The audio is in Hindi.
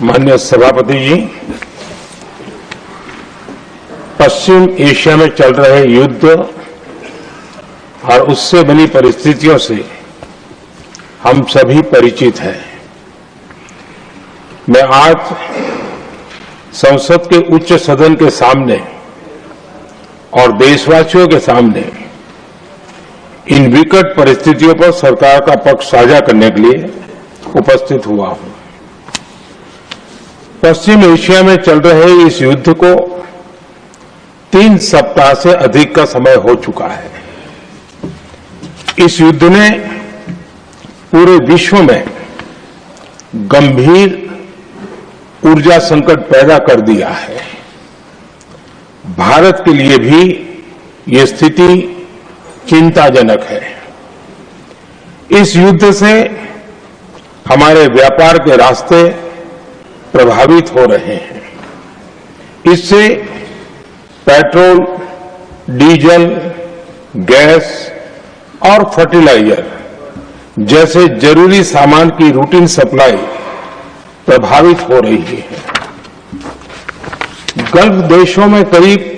माननीय सभापति जी, पश्चिम एशिया में चल रहे युद्ध और उससे बनी परिस्थितियों से हम सभी परिचित हैं। मैं आज संसद के उच्च सदन के सामने और देशवासियों के सामने इन विकट परिस्थितियों पर सरकार का पक्ष साझा करने के लिए उपस्थित हुआ हूं। पश्चिम एशिया में चल रहे इस युद्ध को 3 सप्ताह से अधिक का समय हो चुका है। इस युद्ध ने पूरे विश्व में गंभीर ऊर्जा संकट पैदा कर दिया है। भारत के लिए भी ये स्थिति चिंताजनक है। इस युद्ध से हमारे व्यापार के रास्ते प्रभावित हो रहे हैं। इससे पेट्रोल, डीजल, गैस और फर्टिलाइजर जैसे जरूरी सामान की रूटीन सप्लाई प्रभावित हो रही है। गल्फ देशों में करीब